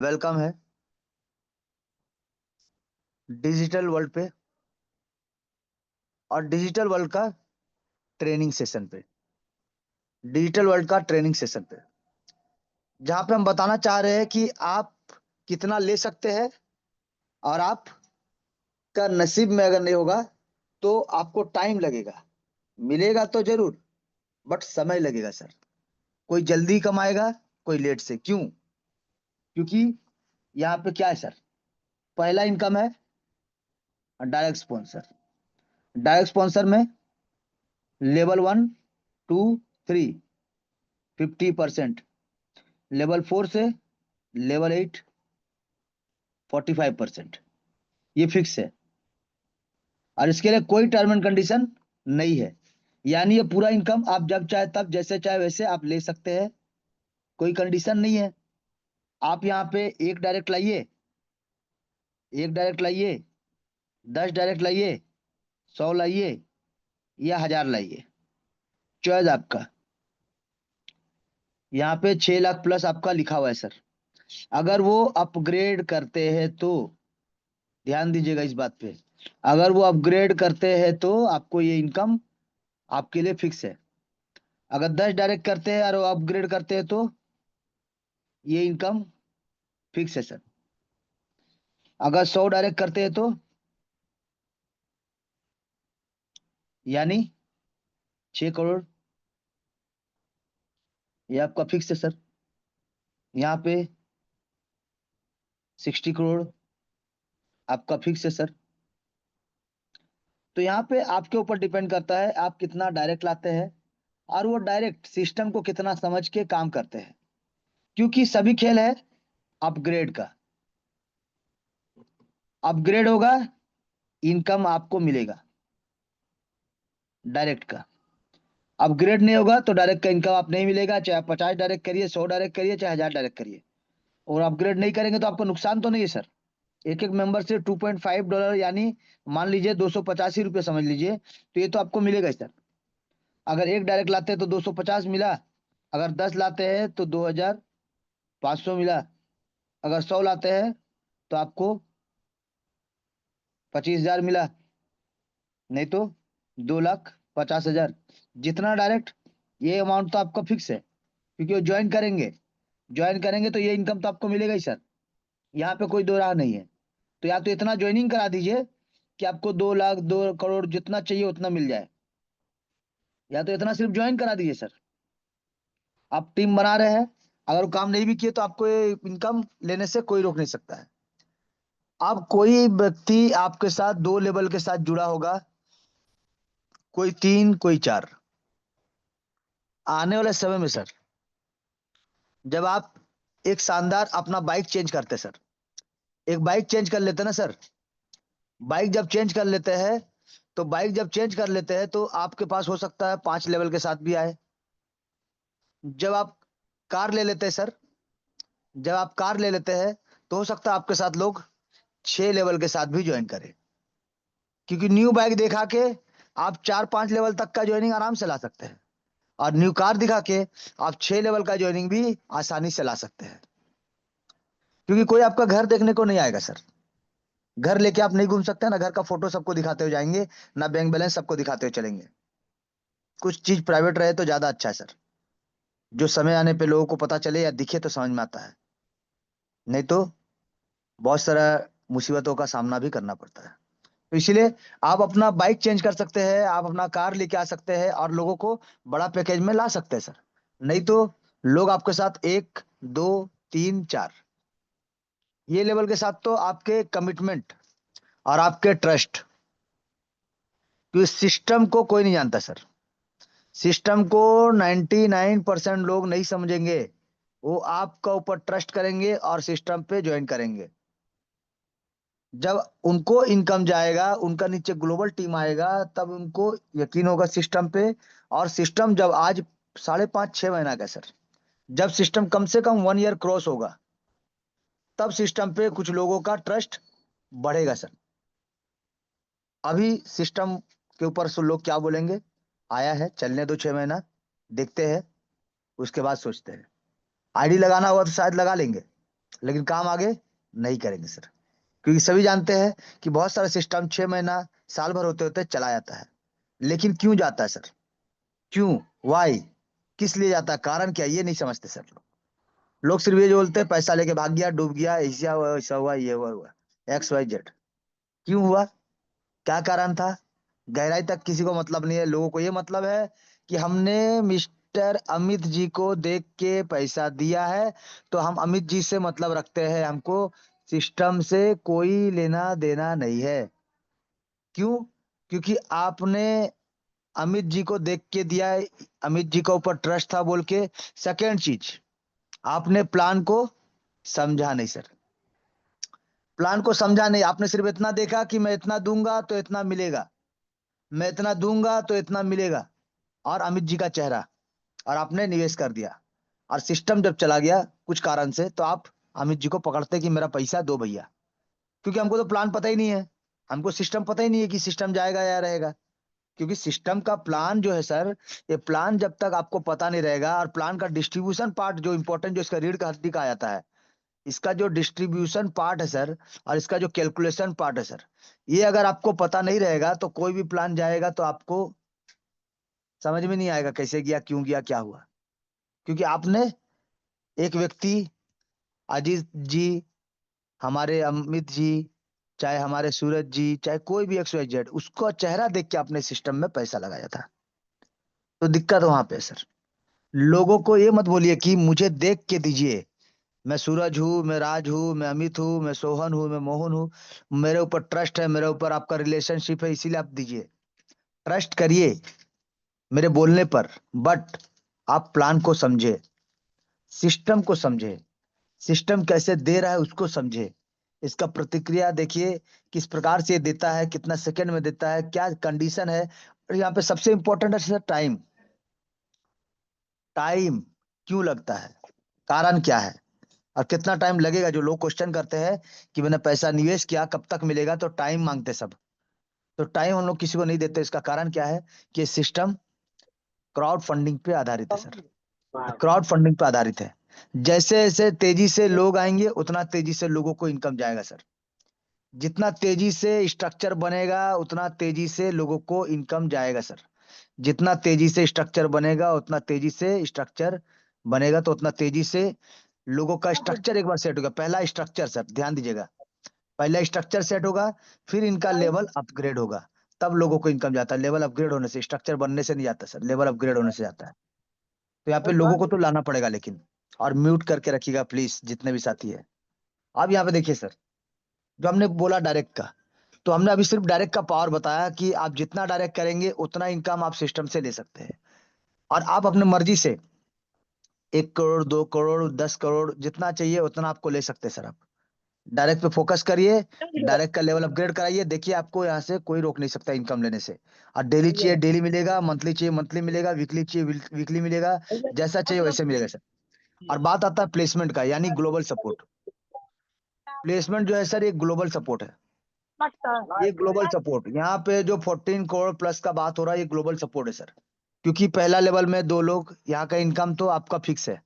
Welcome है digital world पे और डिजिटल वर्ल्ड का ट्रेनिंग सेशन पे। डिजिटल वर्ल्ड का ट्रेनिंग सेशन पे जहाँ पे हम बताना चाह रहे हैं कि आप कितना ले सकते हैं और आप का नसीब में अगर नहीं होगा तो आपको टाइम लगेगा। मिलेगा तो जरूर, बट समय लगेगा सर। कोई जल्दी कमाएगा, कोई लेट से। क्यों? क्योंकि यहाँ पे क्या है सर? पहला इनकम है डायरेक्ट स्पॉन्सर। डायरेक्ट स्पॉन्सर में लेवल 1, 2, 3 50%। लेवल 4 से लेवल 8 45%। ये फिक्स है और इसके लिए कोई टर्म एंड कंडीशन नहीं है। यानी ये पूरा इनकम आप जब चाहे तब जैसे चाहे वैसे आप ले सकते हैं। कोई कंडीशन नहीं है। आप यहाँ पे एक डायरेक्ट लाइए, एक डायरेक्ट लाइए, 10 डायरेक्ट लाइए, 100 लाइए या 1000 लाइए, चॉइस आपका। यहाँ पे 6 लाख प्लस आपका लिखा हुआ है सर। अगर वो अपग्रेड करते हैं तो ध्यान दीजिएगा इस बात पे। अगर वो अपग्रेड करते हैं तो आपको ये इनकम आपके लिए फिक्स है। अगर 10 डायरेक्ट करते हैं और वो अपग्रेड करते हैं तो ये इनकम फिक्स है सर। अगर 100 डायरेक्ट करते हैं तो यानी 6 करोड़, ये आपका फिक्स है सर। यहाँ पे 60 करोड़ आपका फिक्स है सर। तो यहाँ पे आपके ऊपर डिपेंड करता है आप कितना डायरेक्ट लाते हैं और वो डायरेक्ट सिस्टम को कितना समझ के काम करते हैं। क्योंकि सभी खेल है अपग्रेड का। अपग्रेड होगा, इनकम आपको मिलेगा डायरेक्ट का। अपग्रेड नहीं होगा तो डायरेक्ट का इनकम आप नहीं मिलेगा, चाहे आप 50 डायरेक्ट करिए, 100 डायरेक्ट करिए, चाहे 1000 डायरेक्ट करिए। और अपग्रेड नहीं करेंगे तो आपको नुकसान तो नहीं है सर। एक एक मेंबर से $2.5 यानी मान लीजिए 285 रुपये समझ लीजिए, तो ये तो आपको मिलेगा ही सर। अगर एक डायरेक्ट लाते हैं तो 250 मिला। अगर 10 लाते हैं तो 2500 मिला। अगर 100 लाते हैं तो आपको 25,000 मिला। नहीं तो 2,50,000। जितना डायरेक्ट, ये अमाउंट तो आपका फिक्स है क्योंकि वो ज्वाइन करेंगे। ज्वाइन करेंगे तो ये इनकम तो आपको मिलेगा ही सर। यहाँ पे कोई दो राह नहीं है। तो या तो इतना ज्वाइनिंग करा दीजिए कि आपको 2 लाख 2 करोड़ जितना चाहिए उतना मिल जाए, या तो इतना सिर्फ ज्वाइन करा दीजिए सर। आप टीम बना रहे हैं, अगर वो काम नहीं भी किए तो आपको ये इनकम लेने से कोई रोक नहीं सकता है। अब कोई व्यक्ति आपके साथ 2 लेवल के साथ जुड़ा होगा, कोई 3, कोई 4। आने वाले समय में सर, जब आप एक शानदार अपना बाइक चेंज करते हैं सर, एक बाइक चेंज कर लेते हैं ना सर, बाइक जब चेंज कर लेते हैं तो बाइक जब चेंज कर लेते हैं तो आपके पास हो सकता है 5 लेवल के साथ भी आए। जब आप कार ले लेते हैं सर, जब आप कार ले लेते हैं तो हो सकता है आपके साथ लोग 6 लेवल के साथ भी ज्वाइन करें। क्योंकि न्यू बाइक दिखा के आप 4-5 लेवल तक का ज्वाइनिंग आराम से ला सकते हैं, और न्यू कार दिखा के आप 6 लेवल का ज्वाइनिंग भी आसानी से ला सकते हैं। क्योंकि कोई आपका घर देखने को नहीं आएगा सर। घर लेके आप नहीं घूम सकते ना, घर का फोटो सबको दिखाते हुए जाएंगे, ना बैंक बैलेंस सबको दिखाते हुए चलेंगे। कुछ चीज प्राइवेट रहे तो ज्यादा अच्छा है सर। जो समय आने पे लोगों को पता चले या दिखे तो समझ में आता है। नहीं तो बहुत सारा मुसीबतों का सामना भी करना पड़ता है। तो इसीलिए आप अपना बाइक चेंज कर सकते हैं, आप अपना कार लेके आ सकते हैं और लोगों को बड़ा पैकेज में ला सकते हैं सर। नहीं तो लोग आपके साथ 1, 2, 3, 4 ये लेवल के साथ तो आपके कमिटमेंट और आपके ट्रस्ट, क्योंकि सिस्टम को कोई नहीं जानता सर। सिस्टम को 99% लोग नहीं समझेंगे। वो आपका ऊपर ट्रस्ट करेंगे और सिस्टम पे ज्वाइन करेंगे। जब उनको इनकम जाएगा, उनका नीचे ग्लोबल टीम आएगा, तब उनको यकीन होगा सिस्टम पे। और सिस्टम जब आज 5.5-6 महीना का है सर, जब सिस्टम कम से कम 1 ईयर क्रॉस होगा तब सिस्टम पे कुछ लोगों का ट्रस्ट बढ़ेगा सर। अभी सिस्टम के ऊपर से लोग क्या बोलेंगे, आया है चलने दो 6 महीना, देखते हैं, उसके बाद सोचते हैं। आईडी लगाना हुआ तो शायद लगा लेंगे, लेकिन काम आगे नहीं करेंगे सर। क्योंकि सभी जानते हैं कि बहुत सारा सिस्टम 6 महीना साल भर होते होते चला जाता है, लेकिन क्यों जाता है सर? क्यों? वाई? किस लिए जाता है? कारण क्या है? ये नहीं समझते सर लोग। लोग सिर्फ ये बोलते हैं पैसा लेके भाग गया, डूब गया, ऐसा हुआ, ऐसा हुआ, ये हुआ XYZ। क्यों हुआ? क्या कारण था? गहराई तक किसी को मतलब नहीं है। लोगों को ये मतलब है कि हमने मिस्टर अमित जी को देख के पैसा दिया है, तो हम अमित जी से मतलब रखते हैं, हमको सिस्टम से कोई लेना देना नहीं है। क्यों? क्योंकि आपने अमित जी को देख के दिया है, अमित जी का ऊपर ट्रस्ट था बोल के। सेकेंड चीज, आपने प्लान को समझा नहीं सर। प्लान को समझा नहीं, आपने सिर्फ इतना देखा कि मैं इतना दूंगा तो इतना मिलेगा, मैं इतना दूंगा तो इतना मिलेगा, और अमित जी का चेहरा, और आपने निवेश कर दिया। और सिस्टम जब चला गया कुछ कारण से, तो आप अमित जी को पकड़ते कि मेरा पैसा दो भैया। क्योंकि हमको तो प्लान पता ही नहीं है, हमको सिस्टम पता ही नहीं है कि सिस्टम जाएगा या रहेगा। क्योंकि सिस्टम का प्लान जो है सर, ये प्लान जब तक आपको पता नहीं रहेगा, और प्लान का डिस्ट्रीब्यूशन पार्ट जो इंपॉर्टेंट, जो इसका रीढ़ का हड्डी कहा जाता है, इसका जो डिस्ट्रीब्यूशन पार्ट है सर, और इसका जो कैलकुलेशन पार्ट है सर, ये अगर आपको पता नहीं रहेगा तो कोई भी प्लान जाएगा तो आपको समझ में नहीं आएगा कैसे गया, क्यों गया, क्या हुआ। क्योंकि आपने एक व्यक्ति, अजीत जी, हमारे अमित जी, चाहे हमारे सूरज जी, चाहे कोई भी XYZ, उसको चेहरा देख के अपने सिस्टम में पैसा लगाया था। तो दिक्कत वहां पे है सर। लोगों को ये मत बोलिए कि मुझे देख के दीजिए, मैं सूरज हूँ, मैं राज हूँ, मैं अमित हूँ, मैं सोहन हूँ, मैं मोहन हूँ, मेरे ऊपर ट्रस्ट है, मेरे ऊपर आपका रिलेशनशिप है, इसीलिए आप दीजिए। ट्रस्ट करिए मेरे बोलने पर, बट आप प्लान को समझे, सिस्टम को समझे, सिस्टम कैसे दे रहा है उसको समझे, इसका प्रतिक्रिया देखिए, किस प्रकार से ये देता है, कितना सेकंड में देता है, क्या कंडीशन है। और यहाँ पे सबसे इंपॉर्टेंट है सर टाइम। टाइम क्यों लगता है? कारण क्या है? और कितना टाइम लगेगा? जो लोग क्वेश्चन करते हैं कि मैंने पैसा निवेश किया, कब तक मिलेगा, तो टाइम मांगते सब। तो टाइम हम लोग किसी को नहीं देते। इसका कारण क्या है? कि सिस्टम क्राउड फंडिंग पे आधारित है सर। क्राउड फंडिंग पे आधारित है। जैसे जैसे तेजी से लोग आएंगे, उतना तेजी से लोगों को इनकम जाएगा सर। जितना तेजी से स्ट्रक्चर बनेगा, उतना तेजी से लोगों को इनकम जाएगा सर। जितना तेजी से स्ट्रक्चर बनेगा, उतना तेजी से स्ट्रक्चर बनेगा, तो उतना तेजी से लोगों का स्ट्रक्चर एक बार सेट होगा। पहला स्ट्रक्चर सर, ध्यान दीजिएगा, पहला स्ट्रक्चर सेट होगा, फिर इनका लेवल अपग्रेड होगा, तब लोगों को इनकम जाता है। लेवल अपग्रेड होने से, स्ट्रक्चर बनने से नहीं जाता सर, लेवल अपग्रेड होने से जाता है। तो यहाँ पे लोगों को तो लाना पड़ेगा लेकिन। और म्यूट करके रखिएगा प्लीज जितने भी साथी है। अब यहाँ पे देखिए सर, जो हमने बोला डायरेक्ट का, तो हमने अभी सिर्फ डायरेक्ट का पावर बताया कि आप जितना डायरेक्ट करेंगे उतना इनकम आप सिस्टम से ले सकते हैं। और आप अपने मर्जी से 1 करोड़, 2 करोड़, 10 करोड़, जितना चाहिए उतना आपको ले सकते हैं सर। आप डायरेक्ट पे फोकस करिए, डायरेक्ट का लेवल अपग्रेड कराइए, देखिए आपको यहाँ से कोई रोक नहीं सकता इनकम लेने से। और डेली चाहिए डेली मिलेगा, मंथली चाहिए मंथली मिलेगा, वीकली चाहिए वीकली मिलेगा, जैसा चाहिए वैसे मिलेगा सर। और बात आता है प्लेसमेंट का, यानी ग्लोबल सपोर्ट। प्लेसमेंट जो है सर, ये ग्लोबल सपोर्ट है। ये ग्लोबल सपोर्ट, यहाँ पे जो 14 करोड़ प्लस का बात हो रहा है, ये ग्लोबल सपोर्ट है सर। क्योंकि पहला लेवल में 2 लोग, यहाँ का इनकम तो आपका फिक्स है,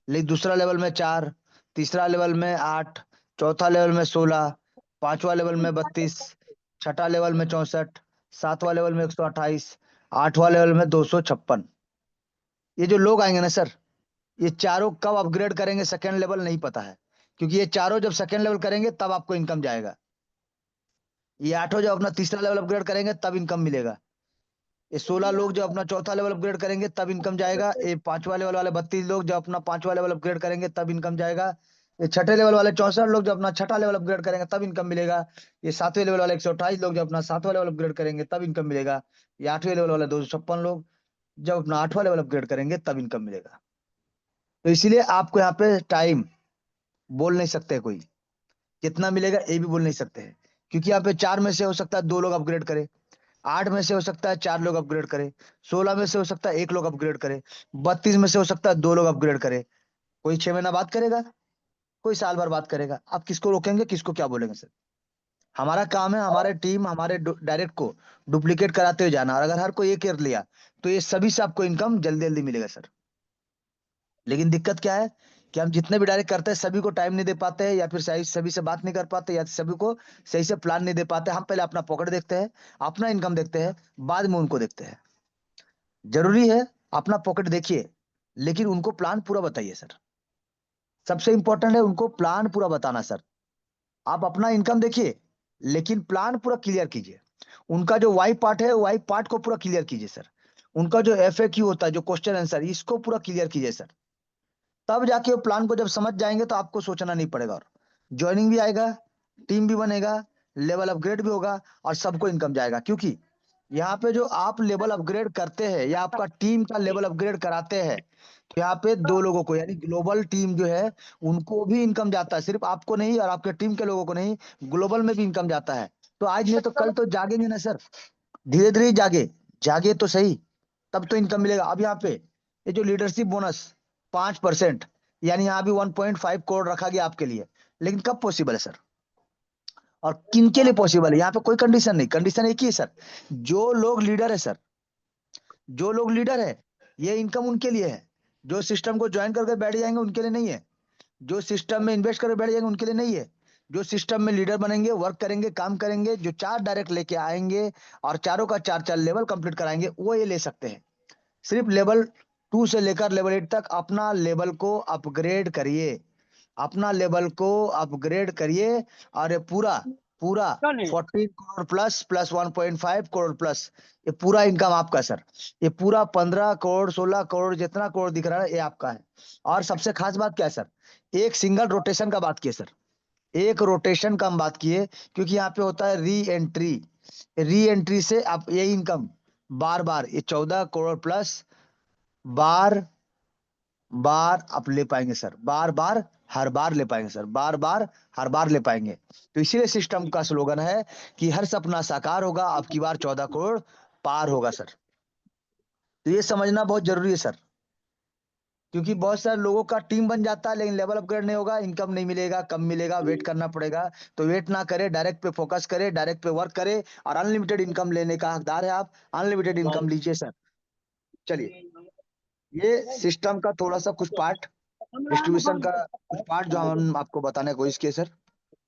लेकिन दूसरा लेवल में 4, तीसरा लेवल में 8, चौथा लेवल में 16, पांचवा लेवल में 32, छठा लेवल में 64, सातवां लेवल में 128, आठवां लेवल में 256। ये जो लोग आएंगे ना सर, ये चारों कब अपग्रेड करेंगे सेकेंड लेवल नहीं पता है। क्योंकि ये चारों जब सेकेंड लेवल करेंगे तब आपको इनकम जाएगा। ये आठों जब अपना तीसरा लेवल अपग्रेड करेंगे तब इनकम मिलेगा। ये 16 लोग जब अपना चौथा लेवल अपग्रेड करेंगे तब इनकम जाएगा। ये पांचवा लेवल वाले 32 लोग जब अपना पांचवा लेवल अपग्रेड करेंगे तब इनकम जाएगा। ये छठे लेवल वाले 64 लोग जब अपना छठा लेवल अपग्रेड करेंगे तब इनकम मिलेगा। ये सातवें लेवल वाले 128 लोग जब अपना सातवां लेवल अपग्रेड करेंगे तब इनकम मिलेगा। ये आठवें लेवल वाले 256 लोग जब अपना आठवां लेवल अपग्रेड करेंगे तब इनकम मिलेगा। तो इसीलिए आपको यहाँ पे टाइम बोल नहीं सकते कोई, कितना मिलेगा ये भी बोल नहीं सकते हैं। क्योंकि यहाँ पे 4 में से हो सकता है 2 लोग अपग्रेड करें, 8 में से हो सकता है 4 लोग अपग्रेड करें, 16 में से हो सकता है 1 लोग अपग्रेड करे, 32 में से हो सकता है 2 लोग अपग्रेड करे। कोई 6 महीना बात करेगा, कोई साल भर बात करेगा, आप किसको रोकेंगे, किसको क्या बोलेंगे सर? हमारा काम है, हमारे टीम, हमारे डायरेक्ट को डुप्लीकेट कराते हुए जाना। और अगर हर कोई ये कर लिया तो ये सभी से आपको इनकम जल्दी जल्दी मिलेगा सर। लेकिन दिक्कत क्या है? कि हम जितने भी डायरेक्ट करते हैं सभी को टाइम नहीं दे पाते हैं, या फिर सही सभी से बात नहीं कर पाते, या सभी को सही से प्लान नहीं दे पाते। हम पहले अपना पॉकेट देखते हैं, अपना इनकम देखते हैं, बाद में उनको देखते हैं। जरूरी है अपना पॉकेट देखिए, लेकिन उनको प्लान पूरा बताइए सर। सबसे इंपॉर्टेंट है उनको प्लान पूरा बताना सर। आप अपना इनकम देखिए, लेकिन प्लान पूरा क्लियर कीजिए। उनका जो वाई पार्ट है, वाई पार्ट को पूरा क्लियर कीजिए सर। उनका जो FAQ होता है, जो क्वेश्चन आंसर, इसको पूरा क्लियर कीजिए सर। तब जाके वो प्लान को जब समझ जाएंगे तो आपको सोचना नहीं पड़ेगा, और ज्वाइनिंग भी आएगा, टीम भी बनेगा, लेवल अपग्रेड भी होगा, और सबको इनकम जाएगा। क्योंकि यहाँ पे जो आप लेवल अपग्रेड करते हैं या आपका टीम का लेवल अपग्रेड कराते हैं, तो यहाँ पे दो लोगों को, यानी ग्लोबल टीम जो है, उनको भी इनकम जाता है, सिर्फ आपको नहीं और आपके टीम के लोगों को नहीं, ग्लोबल में भी इनकम जाता है। तो आज नहीं तो कल तो जागेंगे ना सर, धीरे धीरे जागे, जागे तो सही, तब तो इनकम मिलेगा। अब यहाँ पे ये जो लीडरशिप बोनस 5%, यानी यहाँ भी 1.5 करोड़ रखा गया आपके लिए, लेकिन कब पॉसिबल है सर, और किन के लिए पॉसिबल है? यहाँ पे कोई कंडीशन नहीं, कंडीशन एक ही है सर, जो लोग लीडर है सर, जो लोग लीडर है, ये इनकम उनके लिए है। जो सिस्टम को ज्वाइन करके बैठ जाएंगे उनके लिए नहीं है, जो सिस्टम में इन्वेस्ट करके बैठ जाएंगे उनके लिए नहीं है। जो सिस्टम में लीडर बनेंगे, वर्क करेंगे, काम करेंगे, जो 4 डायरेक्ट लेके आएंगे और चारों का 4 4 लेवल कंप्लीट कराएंगे, वो ये ले सकते हैं। सिर्फ लेवल 2 से लेकर लेवल 8 तक अपना लेवल को अपग्रेड करिए, अपना लेवल को अपग्रेड करिए, और ये पूरा पूरा 14 crore plus plus 1.5 crore plus, ये पूरा इनकम आपका सर। ये पूरा 15 करोड़ 16 करोड़ जितना करोड़ दिख रहा है, ये आपका है। और सबसे खास बात क्या है सर, एक सिंगल रोटेशन का बात किए सर, एक रोटेशन का हम बात किए, क्योंकि यहाँ पे होता है री एंट्री। री एंट्री से आप ये इनकम बार बार, ये 14 करोड़ प्लस बार बार आप ले पाएंगे सर, बार बार हर बार ले पाएंगे सर, बार बार हर बार ले पाएंगे। तो इसीलिए सिस्टम का स्लोगन है कि हर सपना साकार होगा, अब की बार 14 करोड़ पार होगा सर। तो ये समझना बहुत जरूरी है सर, क्योंकि बहुत सारे लोगों का टीम बन जाता है लेकिन लेवल अपग्रेड नहीं होगा, इनकम नहीं मिलेगा, कम मिलेगा, वेट करना पड़ेगा। तो वेट ना करे, डायरेक्ट पे फोकस करे, डायरेक्ट पे वर्क करे, और अनलिमिटेड इनकम लेने का हकदार है आप। अनलिमिटेड इनकम लीजिए सर। चलिए, ये सिस्टम का थोड़ा सा कुछ पार्ट, डिस्ट्रीब्यूशन का कुछ पार्ट जो हम आपको बताने की कोशिश किए सर।